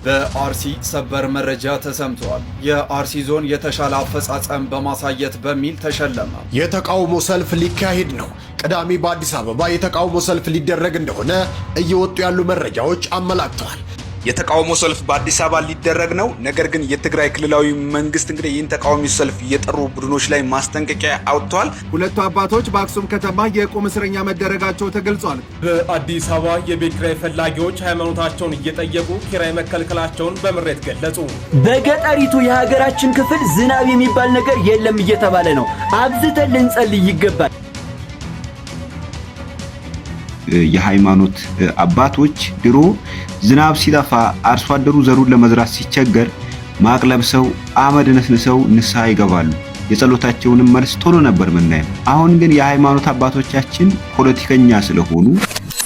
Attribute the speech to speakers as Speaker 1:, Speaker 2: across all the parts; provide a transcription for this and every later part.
Speaker 1: በአርሲ ሰበር መረጃ ተሰምቷል። የአርሲ ዞን የተሻለ አፈጻጸም በማሳየት በሚል ተሸለመ።
Speaker 2: የተቃውሞ ሰልፍ ሊካሄድ ነው። ቅዳሜ በአዲስ አበባ የተቃውሞ ሰልፍ ሊደረግ እንደሆነ እየወጡ ያሉ መረጃዎች አመላክተዋል።
Speaker 3: የተቃውሞ ሰልፍ በአዲስ አበባ ሊደረግ ነው። ነገር ግን የትግራይ ክልላዊ መንግስት እንግዲህ ይህን ተቃዋሚ ሰልፍ የጠሩ ቡድኖች ላይ ማስጠንቀቂያ አውጥተዋል።
Speaker 4: ሁለቱ አባቶች በአክሱም ከተማ የቁም እስረኛ መደረጋቸው ተገልጿል።
Speaker 5: በአዲስ አበባ የቤት ኪራይ ፈላጊዎች ሃይማኖታቸውን እየጠየቁ ኪራይ መከልከላቸውን በምሬት ገለጹ።
Speaker 6: በገጠሪቱ የሀገራችን ክፍል ዝናብ የሚባል ነገር የለም እየተባለ ነው። አብዝተን ልንጸልይ ይገባል።
Speaker 7: የሃይማኖት አባቶች ድሮ ዝናብ ሲጠፋ አርሶ አደሩ ዘሩን ለመዝራት ሲቸገር ማቅ ለብሰው አመድ ነስንሰው ንስሐ ይገባሉ። የጸሎታቸውንም መልስ ቶሎ ነበር ምናየው። አሁን ግን የሃይማኖት አባቶቻችን ፖለቲከኛ ስለሆኑ።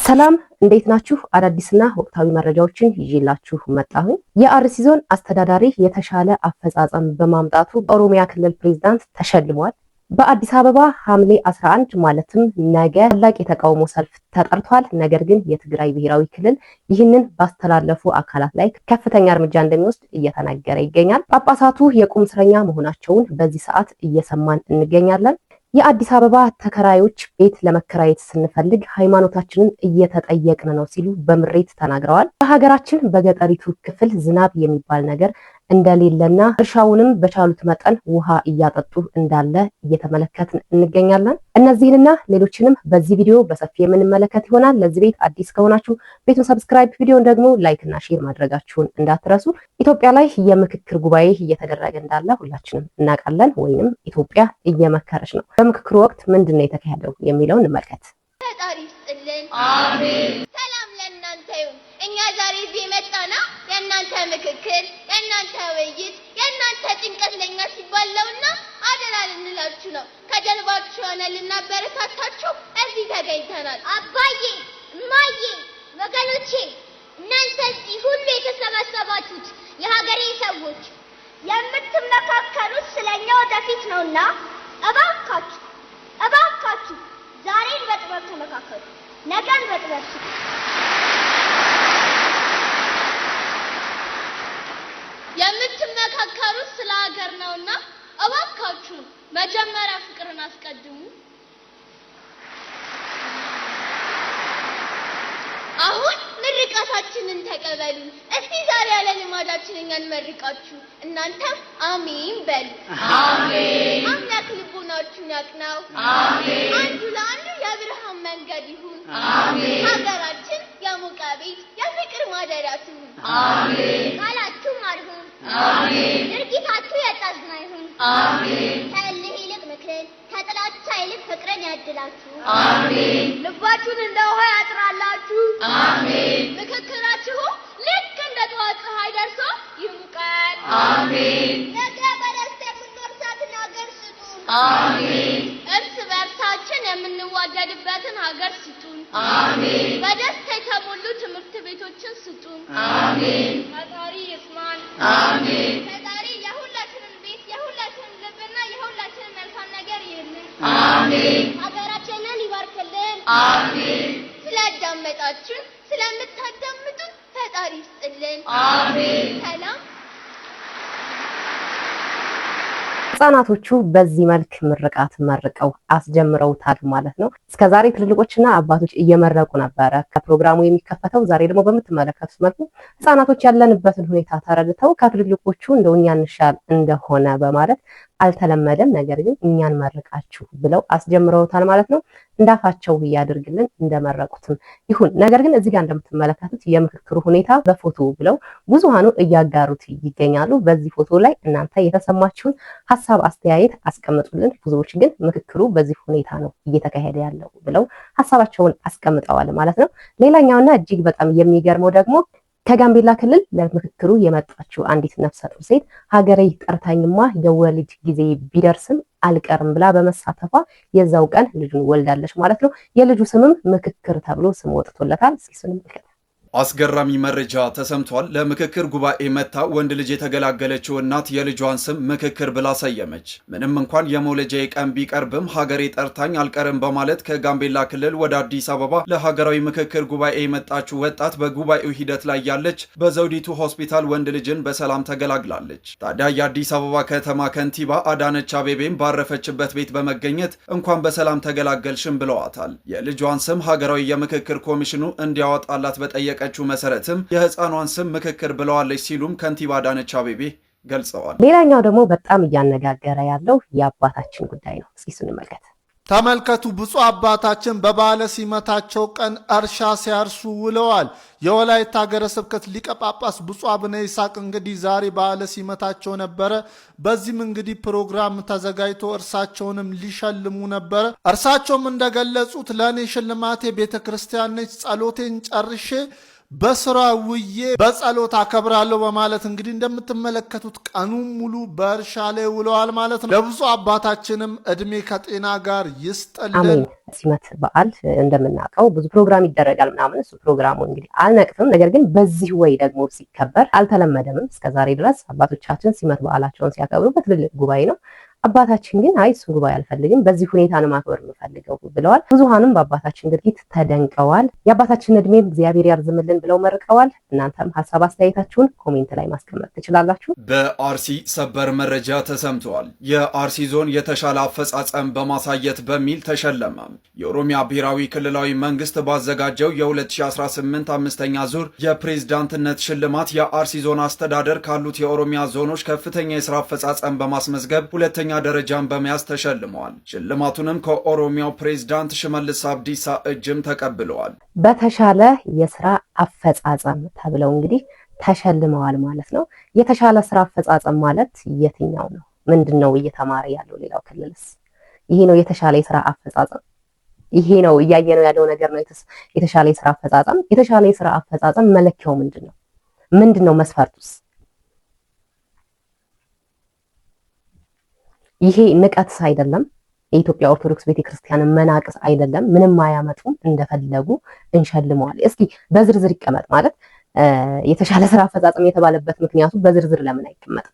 Speaker 8: ሰላም እንዴት ናችሁ? አዳዲስና ወቅታዊ መረጃዎችን ይዤላችሁ መጣሁ። የአርሲ ዞን አስተዳዳሪ የተሻለ አፈጻጸም በማምጣቱ ኦሮሚያ ክልል ፕሬዝዳንት ተሸልሟል። በአዲስ አበባ ሐምሌ 11 ማለትም ነገ ታላቅ የተቃውሞ ሰልፍ ተጠርቷል። ነገር ግን የትግራይ ብሔራዊ ክልል ይህንን ባስተላለፉ አካላት ላይ ከፍተኛ እርምጃ እንደሚወስድ እየተናገረ ይገኛል። ጳጳሳቱ የቁም እስረኛ መሆናቸውን በዚህ ሰዓት እየሰማን እንገኛለን። የአዲስ አበባ ተከራዮች ቤት ለመከራየት ስንፈልግ ሃይማኖታችንን እየተጠየቅን ነው ሲሉ በምሬት ተናግረዋል። በሀገራችን በገጠሪቱ ክፍል ዝናብ የሚባል ነገር እንደሌለና እርሻውንም በቻሉት መጠን ውሃ እያጠጡ እንዳለ እየተመለከትን እንገኛለን። እነዚህንና ሌሎችንም በዚህ ቪዲዮ በሰፊ የምንመለከት ይሆናል። ለዚህ ቤት አዲስ ከሆናችሁ ቤቱን ሰብስክራይብ፣ ቪዲዮን ደግሞ ላይክ እና ሼር ማድረጋችሁን እንዳትረሱ። ኢትዮጵያ ላይ የምክክር ጉባኤ እየተደረገ እንዳለ ሁላችንም እናውቃለን፣ ወይንም ኢትዮጵያ እየመከረች ነው። በምክክሩ ወቅት ምንድን ነው የተካሄደው የሚለውን እንመልከት።
Speaker 9: ፈጣሪ ይስጥልን። አሜን። ሰላም ለእናንተ ይሁን። እኛ ዛሬ እዚህ የመጣነው የእናንተ ምክክር፣ የእናንተ ውይይት፣ የእናንተ ጭንቀት ለኛ ሲባል ነውና አደራ ልንላችሁ ነው። ከጀርባችሁ ሆነን ልናበረታታችሁ እዚህ ተገኝተናል። አባዬ፣ እማዬ፣ ወገኖቼ እናንተ እዚህ ሁሉ የተሰበሰባችሁት የሀገሬ ሰዎች የምትመካከሩት ስለኛ ወደፊት ነውና እባካችሁ ዛሬን በጥበብ ተመካከሩ፣ ነገን በጥበብ ስሩ። የምትመካከሩት ስለ ሀገር ነውና እባካችሁ መጀመሪያ ፍቅርን አስቀድሙ። አሁን ምርቃታችንን ተቀበሉ። እስቲ ዛሬ ያለ ልማዳችን እኛን መርቃችሁ እናንተም አሜን በሉ። አሜን። አምላክ ልቦናችሁን ያቅናው። አሜን። አንዱ ለአንዱ የብርሃን መንገድ ይሁን። አሜን። ሀገራችን የሞቀ ቤት የፍቅር ማደሪያ ትሁን። አሜን። ቃላችሁ ማር ይሁን። አሜን። ድርጊታችሁ የጸና ይሁን። አሜን። ከእልህ ይልቅ ምክርን ከጥላቻ ይልቅ ፍቅርን ያድላችሁ። አሜን። ልባችሁን እንደ ውሃ ያጥራላችሁ። አሜን። ምክክራችሁ ልክ እንደ ጠዋት ፀሐይ ደርሶ ይሙቀን። አሜን። ነገ በደስታ የምንወርሳትን ሀገር ስጡን። አሜን። እርስ በእርሳችን የምንዋደድበትን ሀገር ስጡን። አሜን። በደስታ የተሞሉ ትምህርት ቤቶችን ስጡን። አሜን። ፈጣሪ ይስማን። አሜን። ፈጣሪ የሁላችንን ቤት የሁላችንን ልብና የሁላችንን መልካም ነገር ይልን። አሜን። ሀገራችንን ይባርክልን። አሜን። ስላዳመጣችሁን ስለምታዳምጡን ፈጣሪ ይስጥልን። አሜን። ሰላም።
Speaker 8: ህጻናቶቹ በዚህ መልክ ምርቃት መርቀው አስጀምረውታል ማለት ነው። እስከዛሬ ትልልቆችና አባቶች እየመረቁ ነበረ ከፕሮግራሙ የሚከፈተው። ዛሬ ደግሞ በምትመለከቱት መልኩ ህጻናቶች ያለንበትን ሁኔታ ተረድተው ከትልልቆቹ እንደው እኛ እንሻል እንደሆነ በማለት አልተለመደም፣ ነገር ግን እኛን መርቃችሁ ብለው አስጀምረውታል ማለት ነው። እንዳፋቸው ያድርግልን እንደመረቁትም ይሁን። ነገር ግን እዚህ ጋር እንደምትመለከቱት የምክክሩ ሁኔታ በፎቶ ብለው ብዙሃኑ እያጋሩት ይገኛሉ። በዚህ ፎቶ ላይ እናንተ የተሰማችሁን ሀሳብ አስተያየት አስቀምጡልን። ብዙዎች ግን ምክክሩ በዚህ ሁኔታ ነው እየተካሄደ ያለው ብለው ሀሳባቸውን አስቀምጠዋል ማለት ነው። ሌላኛውና እጅግ በጣም የሚገርመው ደግሞ ከጋምቤላ ክልል ለምክክሩ የመጣችው አንዲት ነፍሰ ጡር ሴት ሀገሬ ጠርታኝማ የወሊድ ጊዜ ቢደርስም አልቀርም ብላ በመሳተፏ የዛው ቀን ልጁን ወልዳለች ማለት ነው። የልጁ ስምም ምክክር ተብሎ ስም ወጥቶለታል። እስኪ እሱን እንመልከት።
Speaker 1: አስገራሚ መረጃ ተሰምቷል። ለምክክር ጉባኤ መታ ወንድ ልጅ የተገላገለችው እናት የልጇን ስም ምክክር ብላ ሰየመች። ምንም እንኳን የመውለጃዬ ቀን ቢቀርብም ሀገሬ ጠርታኝ አልቀርም በማለት ከጋምቤላ ክልል ወደ አዲስ አበባ ለሀገራዊ ምክክር ጉባኤ የመጣችው ወጣት በጉባኤው ሂደት ላይ ያለች በዘውዲቱ ሆስፒታል ወንድ ልጅን በሰላም ተገላግላለች። ታዲያ የአዲስ አበባ ከተማ ከንቲባ አዳነች አቤቤም ባረፈችበት ቤት በመገኘት እንኳን በሰላም ተገላገልሽም ብለዋታል። የልጇን ስም ሀገራዊ የምክክር ኮሚሽኑ እንዲያወጣላት በጠየቀ መሰረትም የህፃኗን ስም ምክክር ብለዋለች ሲሉም ከንቲባ አዳነች አቤቤ ገልጸዋል።
Speaker 8: ሌላኛው ደግሞ በጣም እያነጋገረ ያለው የአባታችን ጉዳይ ነው። እስኪ እንመልከት።
Speaker 10: ተመልከቱ። ብፁዕ አባታችን በበዓለ ሲመታቸው ቀን እርሻ ሲያርሱ ውለዋል። የወላይታ ሀገረ ስብከት ሊቀ ጳጳስ ብፁዕ አቡነ ይስሐቅ እንግዲህ ዛሬ በዓለ ሲመታቸው ነበረ። በዚህም እንግዲህ ፕሮግራም ተዘጋጅቶ እርሳቸውንም ሊሸልሙ ነበረ። እርሳቸውም እንደገለጹት ለእኔ ሽልማቴ ቤተ ክርስቲያን ነች፣ ጸሎቴን ጨርሼ በስራ ውዬ በጸሎት አከብራለሁ በማለት እንግዲህ እንደምትመለከቱት ቀኑን ሙሉ በእርሻ ላይ ውለዋል ማለት ነው። ለብፁዕ አባታችንም እድሜ ከጤና ጋር ይስጥልን።
Speaker 8: አሜን። ሲመት በዓል እንደምናውቀው ብዙ ፕሮግራም ይደረጋል ምናምን። እሱ ፕሮግራሙ እንግዲህ አልነቅፍም፣ ነገር ግን በዚህ ወይ ደግሞ ሲከበር አልተለመደምም። እስከዛሬ ድረስ አባቶቻችን ሲመት በዓላቸውን ሲያከብሩ በትልልቅ ጉባኤ ነው። አባታችን ግን አይ እሱን ጉባኤ አልፈልግም፣ በዚህ ሁኔታ ነው ማክበር የምፈልገው ብለዋል። ብዙሃንም በአባታችን ድርጊት ተደንቀዋል። የአባታችን እድሜ እግዚአብሔር ያርዝምልን ብለው መርቀዋል። እናንተም ሀሳብ አስተያየታችሁን ኮሜንት ላይ ማስቀመጥ ትችላላችሁ።
Speaker 1: በአርሲ ሰበር መረጃ ተሰምተዋል። የአርሲ ዞን የተሻለ አፈጻጸም በማሳየት በሚል ተሸለመ። የኦሮሚያ ብሔራዊ ክልላዊ መንግስት ባዘጋጀው የ2018 አምስተኛ ዙር የፕሬዝዳንትነት ሽልማት የአርሲ ዞን አስተዳደር ካሉት የኦሮሚያ ዞኖች ከፍተኛ የስራ አፈጻጸም በማስመዝገብ ሁለተኛ ደረጃን በመያዝ ተሸልመዋል። ሽልማቱንም ከኦሮሚያው ፕሬዝዳንት ሽመልስ አብዲሳ እጅም ተቀብለዋል።
Speaker 8: በተሻለ የስራ አፈጻጸም ተብለው እንግዲህ ተሸልመዋል ማለት ነው። የተሻለ ስራ አፈጻጸም ማለት የትኛው ነው? ምንድን ነው እየተማረ ያለው ሌላው ክልልስ? ይሄ ነው የተሻለ የስራ አፈጻጸም፣ ይሄ ነው እያየነው ያለው ነገር ነው የተሻለ የስራ አፈጻጸም። የተሻለ የስራ አፈጻጸም መለኪያው ምንድን ነው? ምንድን ነው መስፈርቱስ? ይሄ ንቀትስ አይደለም። የኢትዮጵያ ኦርቶዶክስ ቤተክርስቲያንን መናቅስ አይደለም። ምንም አያመጡም፣ እንደፈለጉ እንሸልመዋል። እስኪ በዝርዝር ይቀመጥ ማለት የተሻለ ስራ አፈጻጸም የተባለበት ምክንያቱ በዝርዝር ለምን አይቀመጥም?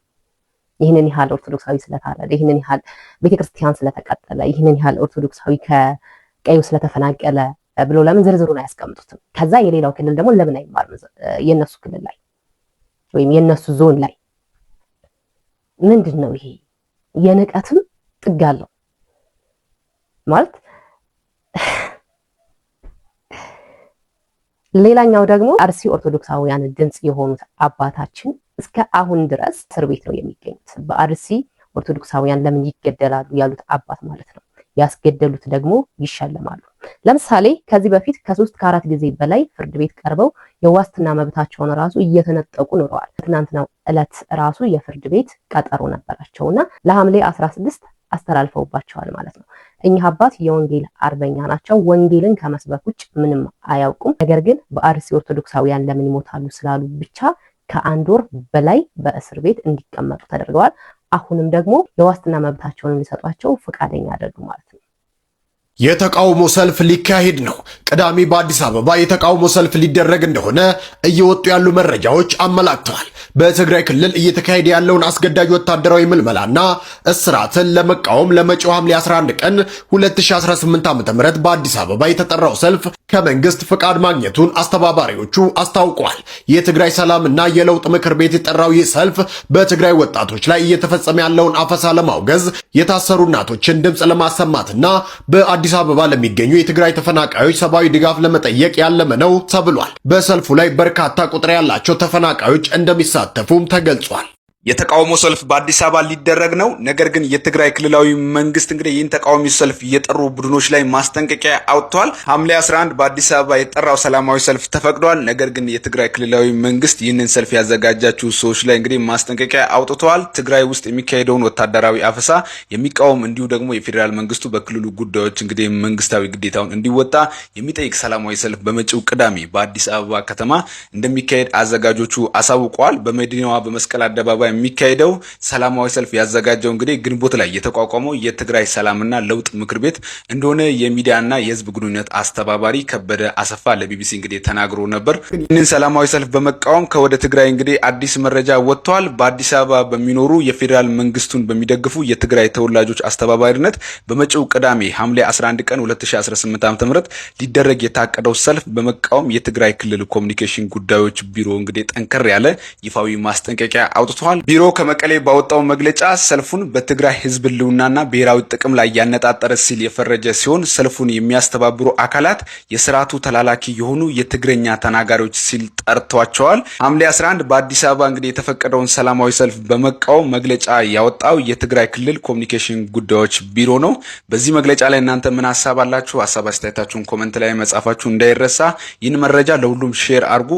Speaker 8: ይህንን ያህል ኦርቶዶክሳዊ ስለታረደ፣ ይህንን ያህል ቤተክርስቲያን ስለተቃጠለ፣ ይህንን ያህል ኦርቶዶክሳዊ ከቀዩ ስለተፈናቀለ ብሎ ለምን ዝርዝሩን አያስቀምጡትም? ከዛ የሌላው ክልል ደግሞ ለምን አይማርም? የነሱ ክልል ላይ ወይም የነሱ ዞን ላይ ምንድን ነው ይሄ? የንቀትም ጥግ አለው ማለት። ሌላኛው ደግሞ አርሲ ኦርቶዶክሳውያን ድምጽ የሆኑት አባታችን እስከ አሁን ድረስ እስር ቤት ነው የሚገኙት። በአርሲ ኦርቶዶክሳውያን ለምን ይገደላሉ ያሉት አባት ማለት ነው። ያስገደሉት ደግሞ ይሸለማሉ። ለምሳሌ ከዚህ በፊት ከ3 ከ4 ጊዜ በላይ ፍርድ ቤት ቀርበው የዋስትና መብታቸውን ራሱ እየተነጠቁ ኖረዋል። ትናንትናው ዕለት ራሱ የፍርድ ቤት ቀጠሮ ነበራቸውና ለሐምሌ 16 አስተላልፈውባቸዋል ማለት ነው። እኚህ አባት የወንጌል አርበኛ ናቸው። ወንጌልን ከመስበክ ውጭ ምንም አያውቁም። ነገር ግን በአርሲ ኦርቶዶክሳውያን ለምን ይሞታሉ ስላሉ ብቻ ከ1 ወር በላይ በእስር ቤት እንዲቀመጡ ተደርገዋል። አሁንም ደግሞ የዋስትና መብታቸውን ሊሰጧቸው ፈቃደኛ አይደሉም ማለት ነው።
Speaker 2: የተቃውሞ ሰልፍ ሊካሄድ ነው። ቅዳሜ በአዲስ አበባ የተቃውሞ ሰልፍ ሊደረግ እንደሆነ እየወጡ ያሉ መረጃዎች አመላክተዋል። በትግራይ ክልል እየተካሄደ ያለውን አስገዳጅ ወታደራዊ ምልመላና እስራትን ለመቃወም ለመጪው ሐምሌ 11 ቀን 2018 ዓ.ም በአዲስ አበባ የተጠራው ሰልፍ ከመንግስት ፍቃድ ማግኘቱን አስተባባሪዎቹ አስታውቀዋል። የትግራይ ሰላምና የለውጥ ምክር ቤት የጠራው ይህ ሰልፍ በትግራይ ወጣቶች ላይ እየተፈጸመ ያለውን አፈሳ ለማውገዝ፣ የታሰሩ እናቶችን ድምፅ ለማሰማትና በአዲስ አበባ ለሚገኙ የትግራይ ተፈናቃዮች ሰብአዊ ድጋፍ ለመጠየቅ ያለመ ነው ተብሏል። በሰልፉ ላይ በርካታ ቁጥር ያላቸው ተፈናቃዮች እንደሚሳተፉም ተገልጿል።
Speaker 3: የተቃውሞ ሰልፍ በአዲስ አበባ ሊደረግ ነው። ነገር ግን የትግራይ ክልላዊ መንግስት እንግዲህ ይህን ተቃዋሚ ሰልፍ የጠሩ ቡድኖች ላይ ማስጠንቀቂያ አውጥቷል። ሐምሌ 11 በአዲስ አበባ የጠራው ሰላማዊ ሰልፍ ተፈቅዷል። ነገር ግን የትግራይ ክልላዊ መንግስት ይህንን ሰልፍ ያዘጋጃችሁ ሰዎች ላይ እንግዲህ ማስጠንቀቂያ አውጥተዋል። ትግራይ ውስጥ የሚካሄደውን ወታደራዊ አፈሳ የሚቃወም እንዲሁ ደግሞ የፌዴራል መንግስቱ በክልሉ ጉዳዮች እንግዲህ መንግስታዊ ግዴታውን እንዲወጣ የሚጠይቅ ሰላማዊ ሰልፍ በመጪው ቅዳሜ በአዲስ አበባ ከተማ እንደሚካሄድ አዘጋጆቹ አሳውቀዋል። በመዲናዋ በመስቀል አደባባይ የሚካሄደው ሰላማዊ ሰልፍ ያዘጋጀው እንግዲህ ግንቦት ላይ የተቋቋመው የትግራይ ሰላምና ለውጥ ምክር ቤት እንደሆነ የሚዲያና የህዝብ ግንኙነት አስተባባሪ ከበደ አሰፋ ለቢቢሲ እንግዲህ ተናግሮ ነበር። ይህንን ሰላማዊ ሰልፍ በመቃወም ከወደ ትግራይ እንግዲህ አዲስ መረጃ ወጥቷል። በአዲስ አበባ በሚኖሩ የፌዴራል መንግስቱን በሚደግፉ የትግራይ ተወላጆች አስተባባሪነት በመጪው ቅዳሜ ሐምሌ 11 ቀን 2018 ዓ.ም ሊደረግ የታቀደው ሰልፍ በመቃወም የትግራይ ክልል ኮሚኒኬሽን ጉዳዮች ቢሮ እንግዲህ ጠንከር ያለ ይፋዊ ማስጠንቀቂያ አውጥቷል። ቢሮ ከመቀሌ ባወጣው መግለጫ ሰልፉን በትግራይ ህዝብ ህልውናና ብሔራዊ ጥቅም ላይ ያነጣጠረ ሲል የፈረጀ ሲሆን ሰልፉን የሚያስተባብሩ አካላት የስርዓቱ ተላላኪ የሆኑ የትግረኛ ተናጋሪዎች ሲል ጠርቷቸዋል። ሐምሌ 11 በአዲስ አበባ እንግዲህ የተፈቀደውን ሰላማዊ ሰልፍ በመቃወም መግለጫ ያወጣው የትግራይ ክልል ኮሚኒኬሽን ጉዳዮች ቢሮ ነው። በዚህ መግለጫ ላይ እናንተ ምን ሐሳብ አላችሁ? ሐሳብ አስተያየታችሁን ኮሜንት ላይ መጻፋችሁ እንዳይረሳ። ይህን መረጃ ለሁሉም ሼር አድርጉ።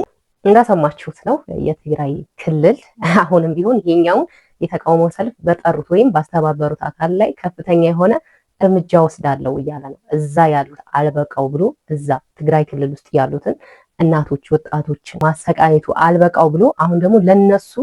Speaker 8: እንዳሰማችሁት ነው የትግራይ ክልል አሁንም ቢሆን ይሄኛውን የተቃውሞ ሰልፍ በጠሩት ወይም ባስተባበሩት አካል ላይ ከፍተኛ የሆነ እርምጃ ወስዳለው እያለ ነው። እዛ ያሉት አልበቃው ብሎ እዛ ትግራይ ክልል ውስጥ ያሉትን እናቶች ወጣቶች ማሰቃየቱ አልበቃው ብሎ አሁን ደግሞ ለነሱ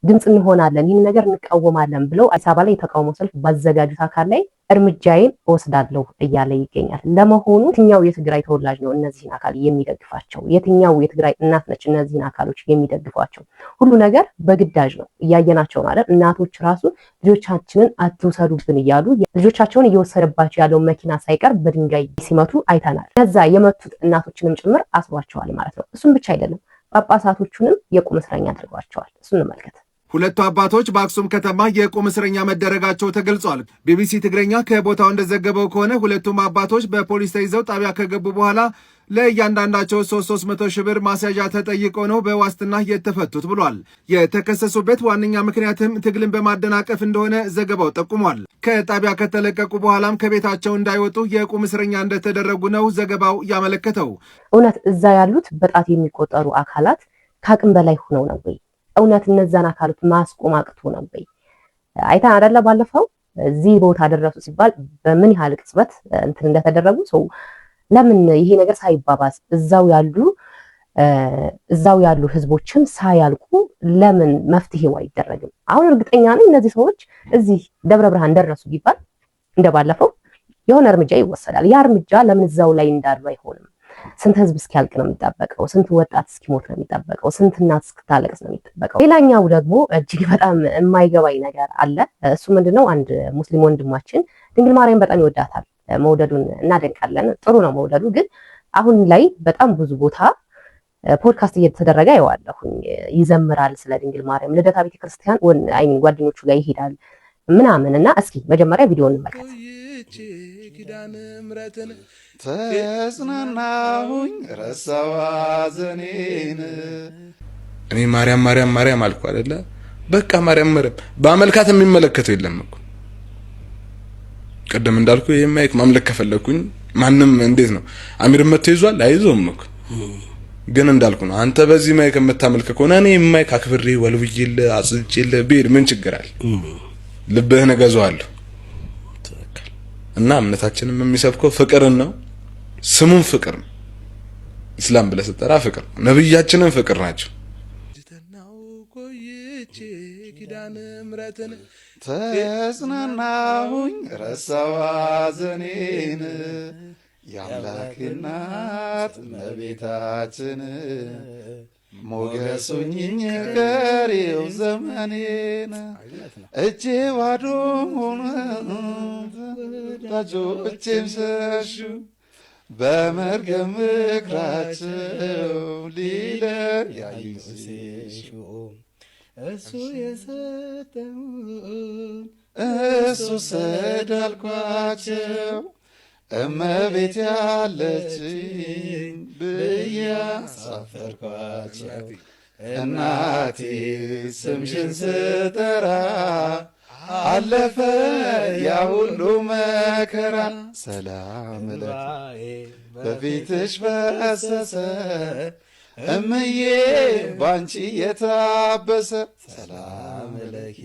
Speaker 8: ድምጽ እንሆናለን ይህን ነገር እንቃወማለን ብለው አዲስ አበባ ላይ የተቃውሞ ሰልፍ ባዘጋጁት አካል ላይ እርምጃዬን ወስዳለሁ እያለ ይገኛል። ለመሆኑ የትኛው የትግራይ ተወላጅ ነው እነዚህን አካል የሚደግፋቸው? የትኛው የትግራይ እናት ነች እነዚህን አካሎች የሚደግፏቸው? ሁሉ ነገር በግዳጅ ነው እያየናቸው ማለት እናቶች ራሱ ልጆቻችንን አትውሰዱብን እያሉ ልጆቻቸውን እየወሰደባቸው ያለው መኪና ሳይቀር በድንጋይ ሲመቱ አይተናል። ከዛ የመቱት እናቶችንም ጭምር አስሯቸዋል ማለት ነው። እሱም ብቻ አይደለም ጳጳሳቶቹንም የቁም እስረኛ አድርጓቸዋል። እሱን እንመልከት።
Speaker 4: ሁለቱ አባቶች በአክሱም ከተማ የቁም እስረኛ መደረጋቸው ተገልጿል። ቢቢሲ ትግረኛ ከቦታው እንደዘገበው ከሆነ ሁለቱም አባቶች በፖሊስ ተይዘው ጣቢያ ከገቡ በኋላ ለእያንዳንዳቸው 300 ሺህ ብር ማስያዣ ተጠይቀው ነው በዋስትና የተፈቱት ብሏል። የተከሰሱበት ዋነኛ ምክንያትም ትግልን በማደናቀፍ እንደሆነ ዘገባው ጠቁሟል። ከጣቢያ ከተለቀቁ በኋላም ከቤታቸው እንዳይወጡ የቁም እስረኛ እንደተደረጉ ነው ዘገባው ያመለከተው።
Speaker 8: እውነት እዛ ያሉት በጣት የሚቆጠሩ አካላት ከአቅም በላይ ሆነው ነው ወይ? እውነት እነዛን አካሎች ማስቆም አቅቶ ነው ወይ? አይተን አይደለ ባለፈው እዚህ ቦታ ደረሱ ሲባል በምን ያህል ቅጽበት እንትን እንደተደረጉ ሰው ለምን ይሄ ነገር ሳይባባስ እዛው ያሉ ህዝቦችም ሳያልቁ ለምን መፍትሄው አይደረግም? አሁን እርግጠኛ ነኝ እነዚህ ሰዎች እዚህ ደብረ ብርሃን ደረሱ ቢባል እንደባለፈው የሆነ እርምጃ ይወሰዳል። ያ እርምጃ ለምን እዛው ላይ እንዳሉ አይሆንም? ስንት ህዝብ እስኪያልቅ ነው የሚጠበቀው? ስንት ወጣት እስኪሞት ነው የሚጠበቀው? ስንት እናት እስክታለቅስ ነው የሚጠበቀው? ሌላኛው ደግሞ እጅግ በጣም የማይገባኝ ነገር አለ። እሱ ምንድነው? አንድ ሙስሊም ወንድማችን ድንግል ማርያም በጣም ይወዳታል። መውደዱን እናደንቃለን። ጥሩ ነው መውደዱ። ግን አሁን ላይ በጣም ብዙ ቦታ ፖድካስት እየተደረገ አይዋለሁኝ። ይዘምራል ስለ ድንግል ማርያም ልደታ ቤተክርስቲያን ጓደኞቹ ጋር ይሄዳል ምናምን እና እስኪ መጀመሪያ ቪዲዮ እንመልከት።
Speaker 11: ኪዳነ ምሕረትን ተጽናናሁኝ ረሳዋ ዘኔን እኔ ማርያም ማርያም ማርያም አልኩ አይደለ? በቃ ማርያም ማርያም በአመልካት የሚመለከተው የለም እኮ። ቀደም እንዳልኩ የማይክ ማምለክ ከፈለኩኝ ማንም እንዴት ነው አሚር መተይዟል አይዞም እኮ። ግን እንዳልኩ ነው አንተ በዚህ ማይክ የምታመልክ ከሆነ እኔ ማይክ አክብሬ ወልውይል አጽጭል ቢር ምን ችግር አለ? ልብህን እገዛዋለሁ። እና እምነታችንም የሚሰብከው ፍቅርን ነው። ስሙን ፍቅር ነው። እስላም ብለህ ስትጠራ ፍቅር፣ ነብያችንም ፍቅር ናቸው። ኪዳነ ምሕረትን ተጽናናሁኝ ረሳዋ ዘኔን የአምላክ እናት እመቤታችን ሞገሱኝኝ ቀሪው ዘመኔን እጄ ባዶ ሆነ ወዳጆቼም ሸሹ በመርገም ምክራቸው ሊለያዩኝ ሲሹ እሱ የሰጠውን እሱ ሰዳልኳቸው እመቤት ያለችኝ ብዬ አሳፈርኳቸው እናቴ ስምሽን ስጠራ አለፈ ያ ሁሉ መከራ ሰላም ለኪ በፊትሽ ፈሰሰ እምዬ ባንቺ የታበሰ ሰላም ለኪ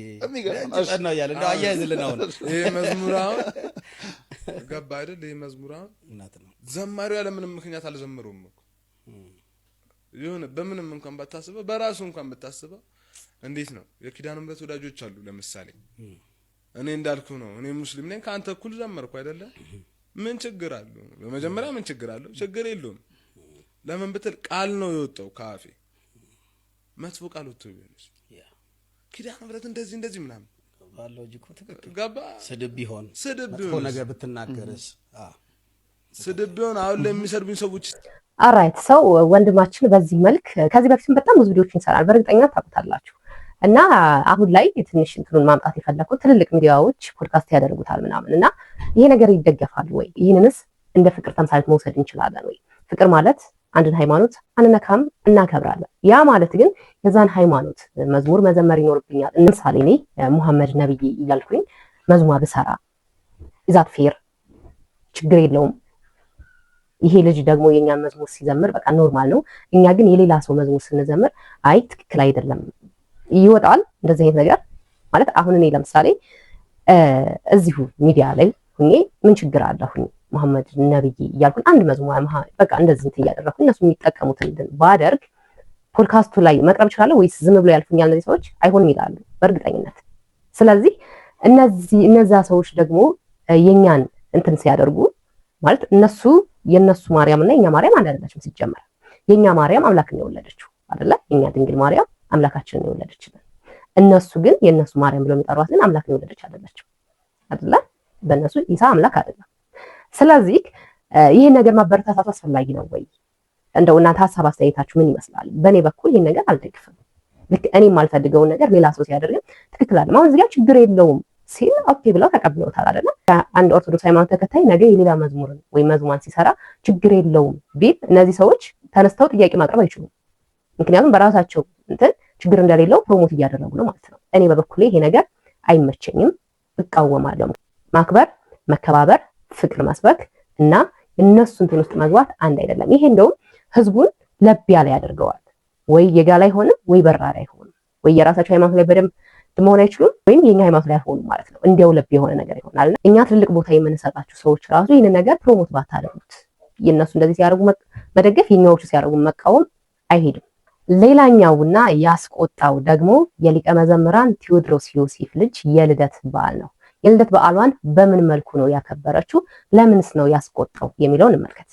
Speaker 12: ነው ያለ ነው አያይዝልን አሁን
Speaker 11: ይሄ መዝሙር አሁን ገባ አይደል? ይሄ መዝሙር አሁን እናት ነው ዘማሪው ያለ ምንም ምክንያት አልዘመሩም እኮ ይሁን በምንም እንኳን ባታስበው በራሱ እንኳን ብታስበው እንዴት ነው የኪዳነ ምሕረት ወዳጆች አሉ። ለምሳሌ እኔ እንዳልኩ ነው እኔ ሙስሊም ነኝ ካንተ እኩል ዘመርኩ አይደለ? ምን ችግር አለው? በመጀመሪያ ምን ችግር አለው? ችግር የለውም። ለምን ብትል ቃል ነው የወጣው ካፌ መጥፎ ቃል ወጥቶ ቢሆንስ ኪዳነ ምሕረት እንደዚህ ምናምን
Speaker 12: ባለው ጂኮ ተከክለ
Speaker 11: ገባ
Speaker 12: ስድብ ቢሆን
Speaker 11: መጥፎ
Speaker 12: ነገር ብትናገርስ
Speaker 11: ስድብ ቢሆን አሁን ለሚሰርቡኝ ሰዎች
Speaker 8: አራይት ሰው ወንድማችን በዚህ መልክ ከዚህ በፊትም በጣም ብዙ ቪዲዮዎችን ይሰራል። በእርግጠኛ ታውቁታላችሁ። እና አሁን ላይ ትንሽ እንትኑን ማምጣት የፈለኩት ትልልቅ ሚዲያዎች ፖድካስት ያደርጉታል ምናምን እና ይሄ ነገር ይደገፋል ወይ? ይህንንስ እንደ ፍቅር ተምሳሌት መውሰድ እንችላለን ወይ? ፍቅር ማለት አንድን ሃይማኖት አንነካም፣ እናከብራለን። ያ ማለት ግን የዛን ሃይማኖት መዝሙር መዘመር ይኖርብኛል። ለምሳሌ እኔ ሙሐመድ ነብይ እያልኩኝ መዝሙር ብሰራ ኢዛት ፌር ችግር የለውም። ይሄ ልጅ ደግሞ የኛን መዝሙር ሲዘምር በቃ ኖርማል ነው። እኛ ግን የሌላ ሰው መዝሙር ስንዘምር አይ ትክክል አይደለም ይወጣል። እንደዚህ አይነት ነገር ማለት አሁን እኔ ለምሳሌ እዚሁ ሚዲያ ላይ ሁኜ ምን ችግር አለሁኝ መሐመድ ነብይ እያልኩኝ አንድ መዝሙር በቃ እንደዚህ እንትን እያደረኩኝ እነሱ የሚጠቀሙትን ባደርግ ፖድካስቱ ላይ መቅረብ ይችላል ወይስ ዝም ብሎ ያልፉኛል እነዚህ ሰዎች? አይሆንም ይላሉ በእርግጠኝነት። ስለዚህ እነዛ ሰዎች ደግሞ የኛን እንትን ሲያደርጉ ማለት እነሱ የነሱ ማርያምና የኛ ማርያም አንድ አይደለችም። ሲጀመር የኛ ማርያም አምላክን የወለደችው አይደለ? የኛ ድንግል ማርያም አምላካችንን የወለደችልን። እነሱ ግን የነሱ ማርያም ብለው የሚጠሯት ግን አምላክን የወለደች አይደለችም አይደለ? በእነሱ ኢሳ አምላክ አይደለም። ስለዚህ ይሄን ነገር ማበረታታት አስፈላጊ ነው ወይ? እንደው እናንተ ሀሳብ አስተያየታችሁ ምን ይመስላል? በእኔ በኩል ይሄን ነገር አልደግፍም። ልክ እኔ የማልፈልገውን ነገር ሌላ ሰው ሲያደርግ ትክክል አይደለም። አሁን እዚህ ጋር ችግር የለውም ሲል ኦኬ ብለው ተቀብለውታል አይደለ? አንድ ኦርቶዶክስ ሃይማኖት ተከታይ ነገ የሌላ መዝሙርን ወይ መዝሙራን ሲሰራ ችግር የለውም ቢል እነዚህ ሰዎች ተነስተው ጥያቄ ማቅረብ አይችሉም። ምክንያቱም በራሳቸው እንትን ችግር እንደሌለው ፕሮሞት እያደረጉ ነው ማለት ነው። እኔ በበኩሌ ይሄ ነገር አይመቸኝም፣ እቃወማለሁ። ማክበር፣ መከባበር፣ ፍቅር መስበክ እና እነሱ እንትን ውስጥ መግባት አንድ አይደለም። ይሄ እንደውም ህዝቡን ለብ ያለ ያደርገዋል። ወይ የጋላ አይሆንም ወይ በራሪ አይሆንም። ወይ የራሳቸው ሃይማኖት ላይ በደንብ መሆን አይችሉም ወይም የኛ ሃይማኖት ላይ አይሆኑም ማለት ነው። እንዲያው ለብ የሆነ ነገር ይሆናልና እኛ ትልቅ ቦታ የምንሰጣቸው ሰዎች ራሱ ይሄን ነገር ፕሮሞት ባታደርጉት፣ የነሱ እንደዚህ ሲያደርጉ መደገፍ፣ የኛዎቹ ሲያደርጉ መቃወም አይሄድም። ሌላኛውና ያስቆጣው ደግሞ የሊቀ መዘምራን ቴዎድሮስ ዮሴፍ ልጅ የልደት በዓል ነው። የልደት በዓሏን በምን መልኩ ነው ያከበረችው? ለምንስ ነው ያስቆጣው የሚለውን እንመልከት።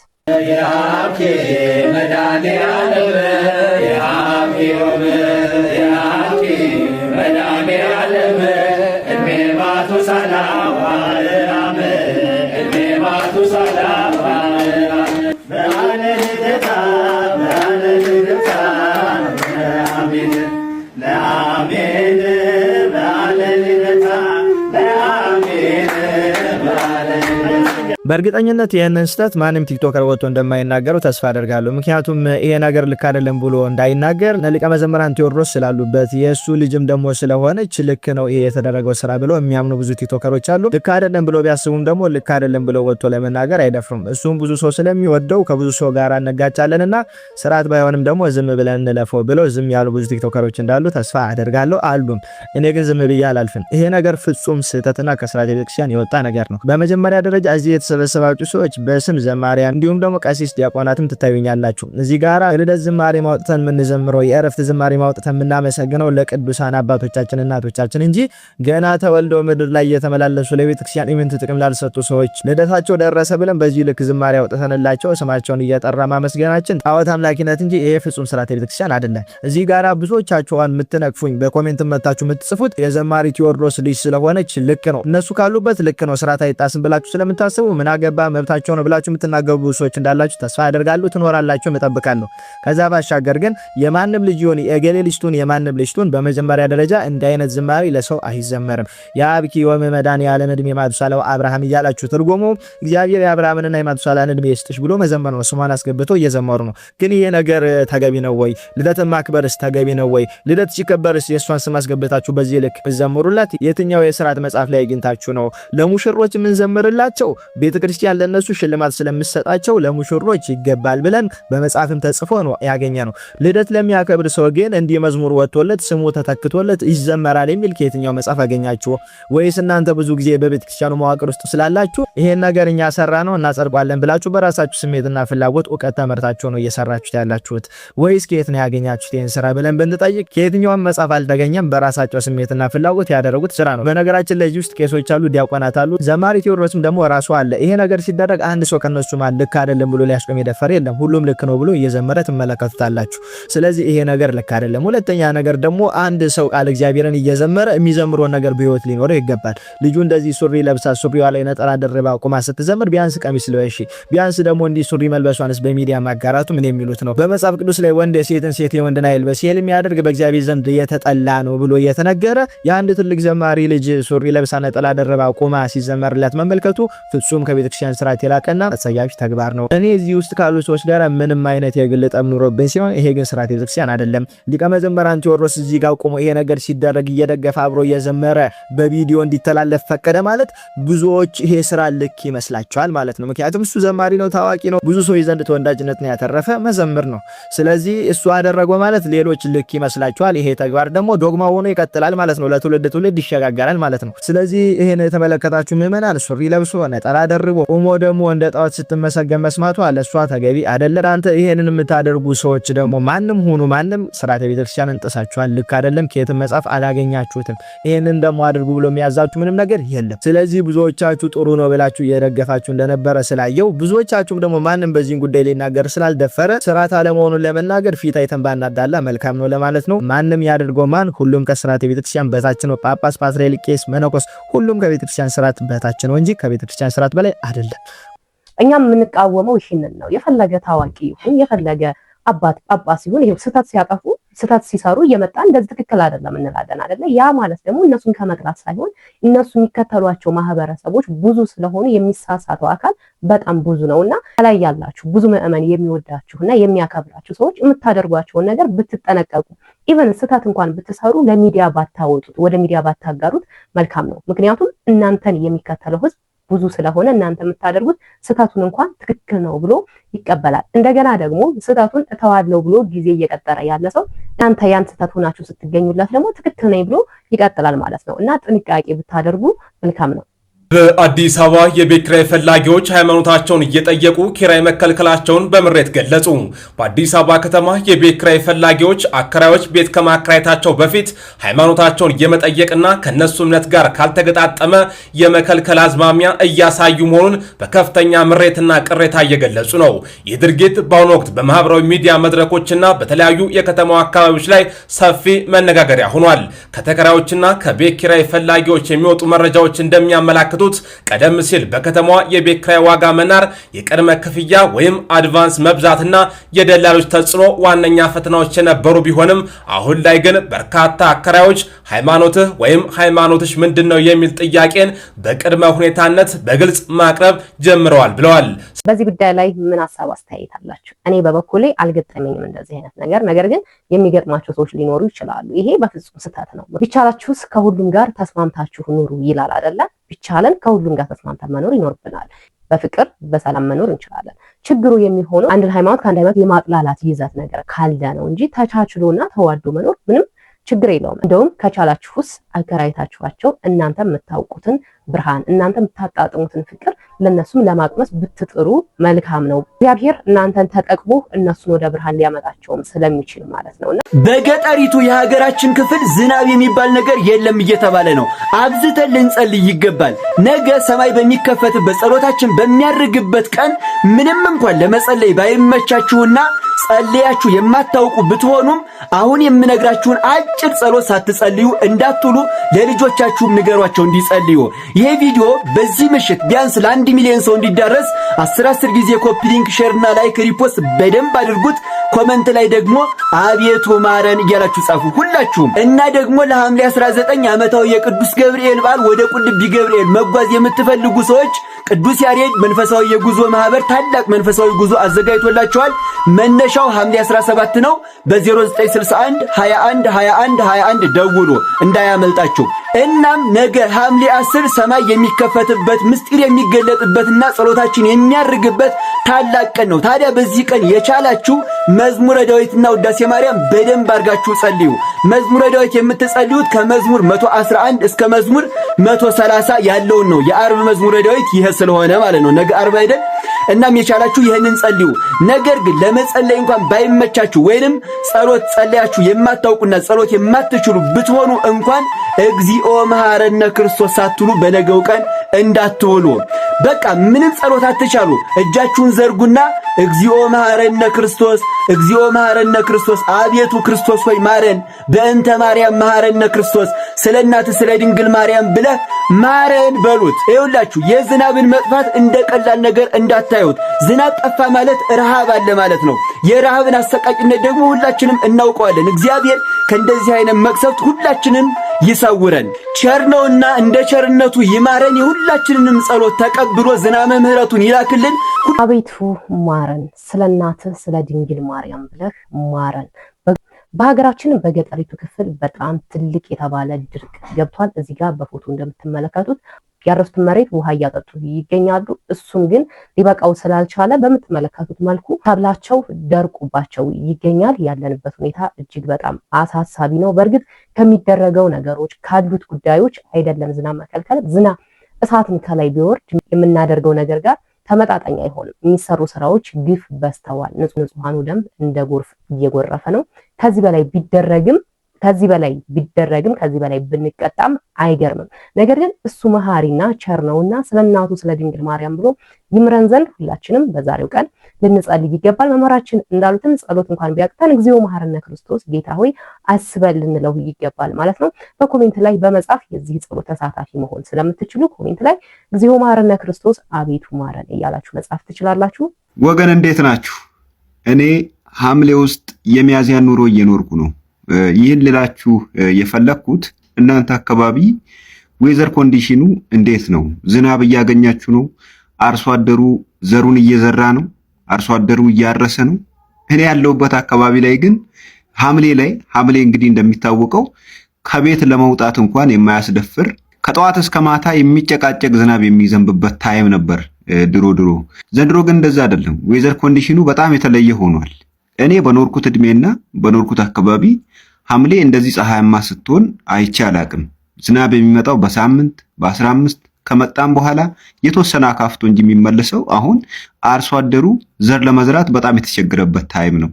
Speaker 13: በእርግጠኝነት ይህንን ስህተት ማንም ቲክቶከር ወጥቶ እንደማይናገረው ተስፋ አደርጋለሁ። ምክንያቱም ይሄ ነገር ልክ አይደለም ብሎ እንዳይናገር ሊቀ መዘምራን ቴዎድሮስ ስላሉበት የእሱ ልጅም ደግሞ ስለሆነች ልክ ነው ይሄ የተደረገው ስራ ብለው የሚያምኑ ብዙ ቲክቶከሮች አሉ። ልክ አይደለም ብሎ ቢያስቡም ደግሞ ልክ አይደለም ብሎ ወጥቶ ለመናገር አይደፍሩም። እሱም ብዙ ሰው ስለሚወደው ከብዙ ሰው ጋር እንጋጫለንና ስርዓት ባይሆንም ደግሞ ዝም ብለን እንለፈው ብለው ዝም ያሉ ብዙ ቲክቶከሮች እንዳሉ ተስፋ አደርጋለሁ አሉም። እኔ ግን ዝም ብዬ አላልፍም። ይሄ ነገር ፍጹም ስህተትና ከስርዓተ ቤተክርስቲያን የወጣ ነገር ነው። በመጀመሪያ ደረጃ እዚህ የተሰበሰባችሁ ሰዎች በስም ዘማሪያን እንዲሁም ደግሞ ቀሲስ ዲያቆናትም ትታዩኛላችሁ። እዚህ ጋራ ልደት ዝማሬ ማውጣተን የምንዘምረው የእረፍት ዝማሬ ማውጣተን የምናመሰግነው ለቅዱሳን አባቶቻችን እናቶቻችን እንጂ ገና ተወልደው ምድር ላይ እየተመላለሱ ለቤተክርስቲያን ኢምንት ጥቅም ላልሰጡ ሰዎች ልደታቸው ደረሰ ብለን በዚህ ልክ ዝማሬ አውጥተንላቸው ስማቸውን እየጠራ ማመስገናችን ጣዖት አምላኪነት እንጂ ይሄ ፍጹም ስርዓተ ቤተክርስቲያን አይደለም። እዚህ ጋራ ብዙዎቻችሁን የምትነቅፉኝ በኮሜንት መታችሁ የምትጽፉት የዘማሪ ቴዎድሮስ ልጅ ስለሆነች ልክ ነው እነሱ ካሉበት ልክ ነው ስርዓት አይጣስም ብላችሁ ስለምታስቡ ምን አገባ መብታቸው ነው ብላችሁ የምትናገሩ ሰዎች እንዳላችሁ ተስፋ አደርጋለሁ። ትኖራላችሁ እጠብቃለሁ። ከዛ ባሻገር ግን የማንም ልጅ ይሁን የገሌ ልጅቱን የማንም ልጅቱን በመጀመሪያ ደረጃ እንደ አይነት ዝማሬ ለሰው አይዘመርም። የአብኪ ወመዳን ያለም እድሜ ማቱሳላው አብርሃም እያላችሁ ትርጉሙ እግዚአብሔር የአብርሃምንና የማቱሳላን እድሜ ይስጥሽ ብሎ መዘመር ነው። ስሟን አስገብቶ እየዘመሩ ነው። ግን ይሄ ነገር ተገቢ ነው ወይ? ልደት ማክበርስ ተገቢ ነው ወይ? ልደት ሲከበርስ የእሷን ስም አስገብታችሁ በዚህ ልክ ዘምሩላት? የትኛው የሥርዓት መጽሐፍ ላይ አግኝታችሁ ነው? ለሙሽሮች ምን ዘምርላቸው ቤተ ቤተክርስቲያን ለነሱ ሽልማት ስለምትሰጣቸው ለሙሽሮች ይገባል ብለን በመጽሐፍም ተጽፎ ነው ያገኘነው። ልደት ለሚያከብር ሰው ግን እንዲህ መዝሙር ወጥቶለት ስሙ ተተክቶለት ይዘመራል የሚል ከየትኛው መጽሐፍ አገኛችሁ? ወይስ እናንተ ብዙ ጊዜ በቤተክርስቲያኑ መዋቅር ውስጥ ስላላችሁ ይሄን ነገር እኛ ሰራ ነው እናጸድቋለን ብላችሁ በራሳችሁ ስሜትና ፍላጎት ዕውቀት ተመርታችሁ ነው እየሰራችሁት ያላችሁት? ወይስ ከየት ነው ያገኛችሁት ይሄን ስራ ብለን ብንጠይቅ ከየትኛውም መጽሐፍ አልተገኘም። በራሳቸው ስሜትና ፍላጎት ያደረጉት ስራ ነው። በነገራችን ላይ ውስጥ ቄሶች አሉ፣ ዲያቆናት አሉ። ዘማሪ ቴዎድሮስም ደግሞ ራሱ አለ። ይሄ ነገር ሲደረግ አንድ ሰው ከነሱ ማለት ልክ አይደለም ብሎ ሊያስቆም የደፈረ የለም። ሁሉም ልክ ነው ብሎ እየዘመረ ትመለከቱታላችሁ። ስለዚህ ይሄ ነገር ልክ አይደለም። ሁለተኛ ነገር ደግሞ አንድ ሰው ቃል እግዚአብሔርን እየዘመረ የሚዘምረው ነገር በህይወት ሊኖረው ይገባል። ልጁ እንደዚህ ሱሪ ለብሳ ሱሪዋ ላይ ነጠላ ደርባ ቁማ ስትዘምር ቢያንስ ቀሚስ ለበሺ ቢያንስ ደግሞ እንዲህ ሱሪ መልበሷንስ በሚዲያ ማጋራቱ ምን የሚሉት ነው? በመጽሐፍ ቅዱስ ላይ ወንድ ሴትን ሴት የወንድን አይልበስ ይል የሚያደርግ በእግዚአብሔር ዘንድ የተጠላ ነው ብሎ እየተነገረ የአንድ ትልቅ ዘማሪ ልጅ ሱሪ ለብሳ ነጠላ ደርባ ቁማ ሲዘመርላት መመልከቱ ፍጹም ከቤተክርስቲያን ስርዓት የላቀና አጸያፊ ተግባር ነው። እኔ እዚህ ውስጥ ካሉ ሰዎች ጋር ምንም አይነት የግል ጠብ ኑሮብኝ ሲሆን ይሄ ግን ስርዓት ቤተክርስቲያን አይደለም። ሊቀ መዘምራን ቴዎድሮስ እዚህ ጋር ቆሞ ይሄ ነገር ሲደረግ እየደገፈ አብሮ እየዘመረ በቪዲዮ እንዲተላለፍ ፈቀደ ማለት ብዙዎች ይሄ ስራ ልክ ይመስላቸዋል ማለት ነው። ምክንያቱም እሱ ዘማሪ ነው፣ ታዋቂ ነው፣ ብዙ ሰው ዘንድ ተወዳጅነትን ያተረፈ መዘምር ነው። ስለዚህ እሱ አደረገው ማለት ሌሎች ልክ ይመስላቸዋል። ይሄ ተግባር ደግሞ ዶግማ ሆኖ ይቀጥላል ማለት ነው። ለትውልድ ትውልድ ይሸጋገራል ማለት ነው። ስለዚህ ይሄን የተመለከታችሁ ምዕመናን ሱሪ ለብሶ ነጠላ ደርቦ ቆሞ ደግሞ እንደ ጣዖት ስትመሰገን መስማቱ ለሷ ተገቢ አይደለም። አንተ ይሄንን የምታደርጉ ሰዎች ደግሞ ማንም ሆኑ ማንም ስርዓተ ቤተክርስቲያንን ጥሳችኋል። ልክ አይደለም። ከየትም መጽሐፍ አላገኛችሁትም። ይሄንን ደግሞ አድርጉ ብሎ የሚያዛችሁ ምንም ነገር የለም። ስለዚህ ብዙዎቻችሁ ጥሩ ነው ብላችሁ እየደገፋችሁ እንደነበረ ስላየው ብዙዎቻችሁም ደግሞ ማንም በዚህን ጉዳይ ሊናገር ስላልደፈረ ስርዓት አለመሆኑን ለመናገር ፊት አይተን ባናዳላ መልካም ነው ለማለት ነው። ማንም ያደርገው ማን ሁሉም ከስርዓተ ቤተክርስቲያን በታች ነው። ጳጳስ፣ ፓትርያርክ፣ ቄስ፣ መነኮስ ሁሉም ከቤተክርስቲያን ስርዓት በታች ነው እንጂ ከቤተክርስቲያን ስርዓት በላይ አይደለም።
Speaker 8: እኛም የምንቃወመው ይህንን ነው። የፈለገ ታዋቂ ይሁን የፈለገ አባት ጳጳስ ይሁን ይሄው ስህተት ሲያጠፉ ስህተት ሲሰሩ እየመጣ እንደዚህ ትክክል አይደለም እንላለን አይደለ? ያ ማለት ደግሞ እነሱን ከመጥላት ሳይሆን እነሱ የሚከተሏቸው ማህበረሰቦች ብዙ ስለሆኑ የሚሳሳተው አካል በጣም ብዙ ነውና ላይ ያላችሁ ብዙ ምዕመን የሚወዳችሁና የሚያከብራችሁ ሰዎች የምታደርጓቸውን ነገር ብትጠነቀቁ፣ ኢቨን ስህተት እንኳን ብትሰሩ ለሚዲያ ባታወጡት፣ ወደ ሚዲያ ባታጋሩት መልካም ነው። ምክንያቱም እናንተን የሚከተለው ህዝብ ብዙ ስለሆነ እናንተ የምታደርጉት ስህተቱን እንኳን ትክክል ነው ብሎ ይቀበላል። እንደገና ደግሞ ስህተቱን እተዋለው ብሎ ጊዜ እየቀጠረ ያለ ሰው እናንተ ያን ስህተት ሆናችሁ ስትገኙለት ደግሞ ትክክል ነኝ ብሎ ይቀጥላል ማለት ነው እና ጥንቃቄ ብታደርጉ መልካም ነው።
Speaker 5: በአዲስ አበባ የቤት ኪራይ ፈላጊዎች ሃይማኖታቸውን እየጠየቁ ኪራይ መከልከላቸውን በምሬት ገለጹ። በአዲስ አበባ ከተማ የቤት ኪራይ ፈላጊዎች አከራዮች ቤት ከማከራየታቸው በፊት ሃይማኖታቸውን የመጠየቅና ከነሱ እምነት ጋር ካልተገጣጠመ የመከልከል አዝማሚያ እያሳዩ መሆኑን በከፍተኛ ምሬትና ቅሬታ እየገለጹ ነው። ይህ ድርጊት በአሁኑ ወቅት በማህበራዊ ሚዲያ መድረኮችና በተለያዩ የከተማው አካባቢዎች ላይ ሰፊ መነጋገሪያ ሆኗል። ከተከራዮችና ከቤት ኪራይ ፈላጊዎች የሚወጡ መረጃዎች እንደሚያመላክቱ ቀደም ሲል በከተማዋ የቤት ኪራይ ዋጋ መናር፣ የቅድመ ክፍያ ወይም አድቫንስ መብዛትና የደላሎች ተጽዕኖ ዋነኛ ፈተናዎች የነበሩ ቢሆንም አሁን ላይ ግን በርካታ አከራዮች ሃይማኖትህ ወይም ሃይማኖትሽ ምንድነው የሚል ጥያቄን በቅድመ ሁኔታነት በግልጽ ማቅረብ ጀምረዋል ብለዋል።
Speaker 8: በዚህ ጉዳይ ላይ ምን ሐሳብ አስተያየት አላችሁ? እኔ በበኩሌ አልገጠመኝም እንደዚህ አይነት ነገር። ነገር ግን የሚገጥማቸው ሰዎች ሊኖሩ ይችላሉ። ይሄ በፍጹም ስህተት ነው። ቢቻላችሁስ ከሁሉም ጋር ተስማምታችሁ ኑሩ ይላል አይደለ? ቢቻለን ከሁሉም ጋር ተስማምተን መኖር ይኖርብናል። በፍቅር በሰላም መኖር እንችላለን። ችግሩ የሚሆነው አንድን ሃይማኖት ከአንድ ሃይማኖት የማጥላላት ይዘት ነገር ካለ ነው እንጂ ተቻችሎና ተዋዶ መኖር ምንም ችግር የለውም። እንደውም ከቻላችሁስ አከራይታችኋቸው እናንተ የምታውቁትን ብርሃን እናንተ የምታጣጥሙትን ፍቅር ለነሱም ለማቅመስ ብትጥሩ መልካም ነው። እግዚአብሔር እናንተን ተጠቅሞ እነሱን ወደ ብርሃን ሊያመጣቸውም ስለሚችል ማለት ነውና
Speaker 6: በገጠሪቱ የሀገራችን ክፍል ዝናብ የሚባል ነገር የለም እየተባለ ነው። አብዝተን ልንጸልይ ይገባል። ነገ ሰማይ በሚከፈትበት ጸሎታችን በሚያርግበት ቀን ምንም እንኳን ለመጸለይ ባይመቻችሁና ጸልያችሁ የማታውቁ ብትሆኑም አሁን የምነግራችሁን አጭር ጸሎት ሳትጸልዩ እንዳትሉ ለልጆቻችሁም ንገሯቸው እንዲጸልዩ። ይሄ ቪዲዮ በዚህ ምሽት ቢያንስ ለ1 ሚሊዮን ሰው እንዲዳረስ 10 ጊዜ ኮፒ ሊንክ፣ ሼር እና ላይክ ሪፖስት በደንብ አድርጉት። ኮሜንት ላይ ደግሞ አቤቱ ማረን እያላችሁ ጻፉ ሁላችሁም። እና ደግሞ ለሐምሌ 19 ዓመታዊ የቅዱስ ገብርኤል በዓል ወደ ቁልቢ ገብርኤል መጓዝ የምትፈልጉ ሰዎች ቅዱስ ያሬድ መንፈሳዊ የጉዞ ማህበር ታላቅ መንፈሳዊ ጉዞ አዘጋጅቶላችኋል። መነሻው ሐምሌ 17 ነው። በ0961 21 21 21 ደውሉ እንዳያመልጣችሁ። እናም ነገ ሐምሌ 10 ሰማይ የሚከፈትበት ምስጢር የሚገለጥበትና ጸሎታችን የሚያርግበት ታላቅ ቀን ነው። ታዲያ በዚህ ቀን የቻላችሁ መዝሙረ ዳዊትና ውዳሴ ማርያም በደንብ አድርጋችሁ ጸልዩ። መዝሙረ ዳዊት የምትጸልዩት ከመዝሙር 111 እስከ መዝሙር 130 ያለውን ነው። የአርብ መዝሙረ ዳዊት ይሄ ስለሆነ ማለት ነው። ነገ አርብ አይደል? እናም የቻላችሁ ይህንን ጸልዩ። ነገር ግን ለመጸለይ እንኳን ባይመቻችሁ ወይንም ጸሎት ጸለያችሁ የማታውቁና ጸሎት የማትችሉ ብትሆኑ እንኳን እግዚኦ መሐረነ ክርስቶስ ሳትሉ በነገው ቀን እንዳትውሉ። በቃ ምንም ጸሎት አትቻሉ፣ እጃችሁን ዘርጉና እግዚኦ መሐረነ ክርስቶስ፣ እግዚኦ መሐረነ ክርስቶስ፣ አቤቱ ክርስቶስ ሆይ ማረን፣ በእንተ ማርያም መሐረነ ክርስቶስ፣ ስለ እናትህ ስለ ድንግል ማርያም ብለህ ማረን በሉት። ይኸውላችሁ የዝናብን መጥፋት እንደ ቀላል ነገር እንዳታዩት። ዝናብ ጠፋ ማለት ረሃብ አለ ማለት ነው። የረሃብን አሰቃቂነት ደግሞ ሁላችንም እናውቀዋለን። እግዚአብሔር ከእንደዚህ አይነት መቅሰፍት ሁላችንም ይሰውረን። ቸር ነውና እንደ ቸርነቱ ይማረን። የሁላችንንም ጸሎት ተቀብሎ ዝናመ ምሕረቱን ይላክልን።
Speaker 8: አቤቱ ማረን፣ ስለ እናትህ ስለ ድንግል ማርያም ብለህ ማረን። በሀገራችን በገጠሪቱ ክፍል በጣም ትልቅ የተባለ ድርቅ ገብቷል። እዚህ ጋር በፎቶ እንደምትመለከቱት ያረሱትን መሬት ውሃ እያጠጡ ይገኛሉ። እሱም ግን ሊበቃው ስላልቻለ በምትመለከቱት መልኩ ሰብላቸው ደርቁባቸው ይገኛል። ያለንበት ሁኔታ እጅግ በጣም አሳሳቢ ነው። በእርግጥ ከሚደረገው ነገሮች ካሉት ጉዳዮች አይደለም ዝናብ መከልከል፣ ዝናብ እሳትን ከላይ ቢወርድ የምናደርገው ነገር ጋር ተመጣጣኝ አይሆንም። የሚሰሩ ስራዎች ግፍ በስተዋል። ንጹሃኑ ደም እንደ ጎርፍ እየጎረፈ ነው። ከዚህ በላይ ቢደረግም ከዚህ በላይ ብንቀጣም አይገርምም። ነገር ግን እሱ መሐሪና ቸር ነውና ስለ እናቱ ስለ ድንግል ማርያም ብሎ ይምረን ዘንድ ሁላችንም በዛሬው ቀን ልንጸልይ ይገባል። መምህራችን እንዳሉትም ጸሎት እንኳን ቢያቅተን እግዚኦ መሐረነ ክርስቶስ ጌታ ሆይ አስበን ልንለው ይገባል ማለት ነው። በኮሜንት ላይ በመጻፍ የዚህ ጸሎት ተሳታፊ መሆን ስለምትችሉ ኮሜንት ላይ እግዚኦ መሐረነ ክርስቶስ አቤቱ ማረን እያላችሁ መጻፍ ትችላላችሁ።
Speaker 7: ወገን እንዴት ናችሁ? እኔ ሐምሌ ውስጥ የሚያዝያን ኑሮ እየኖርኩ ነው። ይህን ልላችሁ የፈለኩት እናንተ አካባቢ ዌዘር ኮንዲሽኑ እንዴት ነው? ዝናብ እያገኛችሁ ነው? አርሶ አደሩ ዘሩን እየዘራ ነው? አርሶ አደሩ እያረሰ ነው? እኔ ያለሁበት አካባቢ ላይ ግን ሐምሌ እንግዲህ እንደሚታወቀው ከቤት ለመውጣት እንኳን የማያስደፍር ከጠዋት እስከ ማታ የሚጨቃጨቅ ዝናብ የሚዘንብበት ታይም ነበር ድሮ። ዘንድሮ ግን እንደዛ አይደለም። ዌዘር ኮንዲሽኑ በጣም የተለየ ሆኗል። እኔ በኖርኩት እድሜና በኖርኩት አካባቢ ሐምሌ እንደዚህ ፀሐያማ ስትሆን አይቼ አላቅም። ዝናብ የሚመጣው በሳምንት በ15 ከመጣም በኋላ የተወሰነ አካፍቶ እንጂ የሚመለሰው አሁን አርሶ አደሩ ዘር ለመዝራት በጣም የተቸገረበት ታይም ነው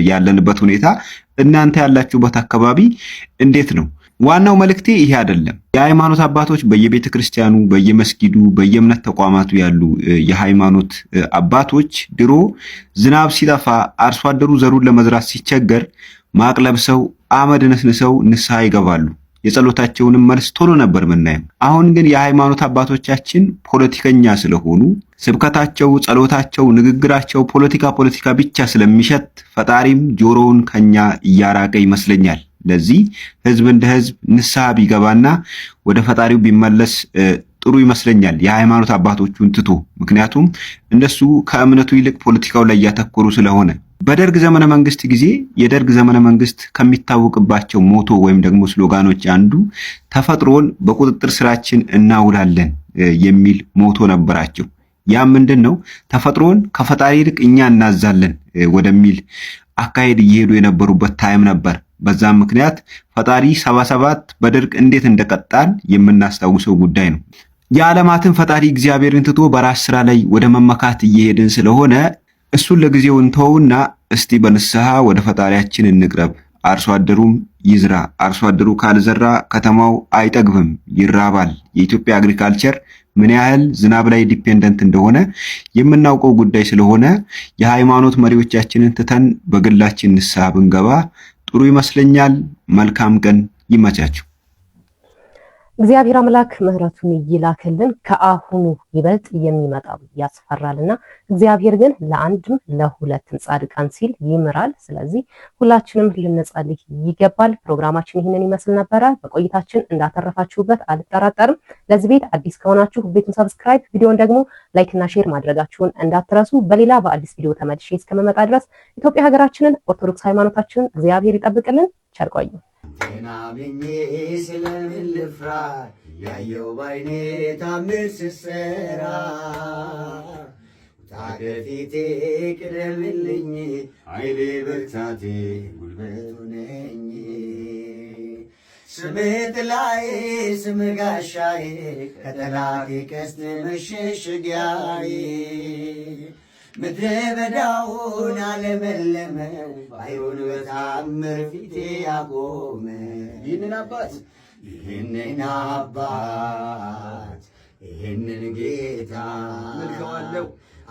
Speaker 7: ያለንበት ሁኔታ። እናንተ ያላችሁበት አካባቢ እንዴት ነው? ዋናው መልእክቴ ይሄ አይደለም። የሃይማኖት አባቶች በየቤተ ክርስቲያኑ፣ በየመስጊዱ፣ በየእምነት ተቋማቱ ያሉ የሃይማኖት አባቶች ድሮ ዝናብ ሲጠፋ አርሶ አደሩ ዘሩን ለመዝራት ሲቸገር ማቅ ለብሰው አመድ ነስንሰው ንስሐ ይገባሉ። የጸሎታቸውንም መልስ ቶሎ ነበር የምናየው። አሁን ግን የሃይማኖት አባቶቻችን ፖለቲከኛ ስለሆኑ ስብከታቸው፣ ጸሎታቸው፣ ንግግራቸው ፖለቲካ ብቻ ስለሚሸት ፈጣሪም ጆሮውን ከኛ እያራቀ ይመስለኛል። ለዚህ ህዝብ እንደ ህዝብ ንስሐ ቢገባና ወደ ፈጣሪው ቢመለስ ጥሩ ይመስለኛል፣ የሃይማኖት አባቶቹን ትቶ። ምክንያቱም እነሱ ከእምነቱ ይልቅ ፖለቲካው ላይ ያተኮሩ ስለሆነ። በደርግ ዘመነ መንግስት ጊዜ የደርግ ዘመነ መንግስት ከሚታወቅባቸው ሞቶ ወይም ደግሞ ስሎጋኖች አንዱ ተፈጥሮን በቁጥጥር ስራችን እናውላለን የሚል ሞቶ ነበራቸው። ያ ምንድነው? ተፈጥሮን ከፈጣሪ ይልቅ እኛ እናዛለን ወደሚል አካሄድ እየሄዱ የነበሩበት ታይም ነበር። በዛም ምክንያት ፈጣሪ 77 በድርቅ እንዴት እንደቀጣን የምናስታውሰው ጉዳይ ነው። የዓለማትን ፈጣሪ እግዚአብሔርን ትቶ በራስ ስራ ላይ ወደ መመካት እየሄድን ስለሆነ እሱን ለጊዜው እንተውና እስቲ በንስሐ ወደ ፈጣሪያችን እንቅረብ። አርሶ አደሩም ይዝራ። አርሶ አደሩ ካልዘራ ከተማው አይጠግብም፣ ይራባል። የኢትዮጵያ አግሪካልቸር ምን ያህል ዝናብ ላይ ዲፔንደንት እንደሆነ የምናውቀው ጉዳይ ስለሆነ የሃይማኖት መሪዎቻችንን ትተን በግላችን ንስሐ ብንገባ ጥሩ ይመስለኛል። መልካም ቀን፣ ይመቻችሁ።
Speaker 8: እግዚአብሔር አምላክ ምሕረቱን ይላክልን። ከአሁኑ ይበልጥ የሚመጣው ያስፈራልና እግዚአብሔር ግን ለአንድም ለሁለትም ጻድቃን ሲል ይምራል። ስለዚህ ሁላችንም ልንጸልይ ይገባል። ፕሮግራማችን ይህንን ይመስል ነበረ። በቆይታችን እንዳተረፋችሁበት አልጠራጠርም። ለዚህ ቤት አዲስ ከሆናችሁ ቤቱን ሰብስክራይብ፣ ቪዲዮን ደግሞ ላይክ እና ሼር ማድረጋችሁን እንዳትረሱ። በሌላ በአዲስ ቪዲዮ ተመልሼ እስከመመጣ ድረስ ኢትዮጵያ ሀገራችንን፣ ኦርቶዶክስ ሃይማኖታችንን እግዚአብሔር ይጠብቅልን። ቸር ቆዩ።
Speaker 14: ናብኜ ስለምን ልፍራ ያየው ባይኔ ታምር ስሰራ ታገፊቴ ቅደምልኝ ኃይሌ ብርታቴ ጉልበቱ ነኝ ስምህ ጥላዬ ስምህ ጋሻዬ ከጠላቴ ቀስት መሸሸጊያዬ ምድረ በዳውን አለመለመው ባይሆን በታምር ፊቴ ያቆመ ይህንን አባት ይህንን ጌታ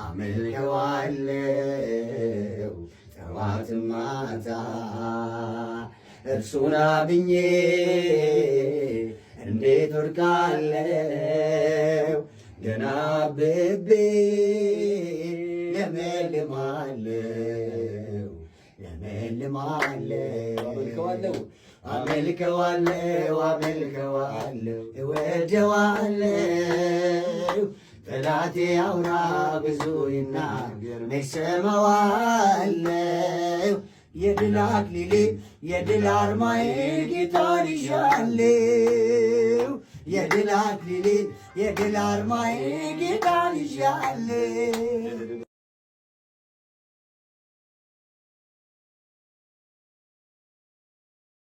Speaker 14: አመልከዋለው ጠዋት ማታ እርሱን አምኜ እንዴት ወድቃለው ገና አብቤ ለመልማለው አመልከዋለው እወደዋለው ጠላቴ አውራ ብዙ ይናገር መሰማዋለው የድል አክሊሌ የድል አርማዬ ጌታን ይዣለው የድል አክሊሌ የድል አርማዬ ጌታን ይዣለው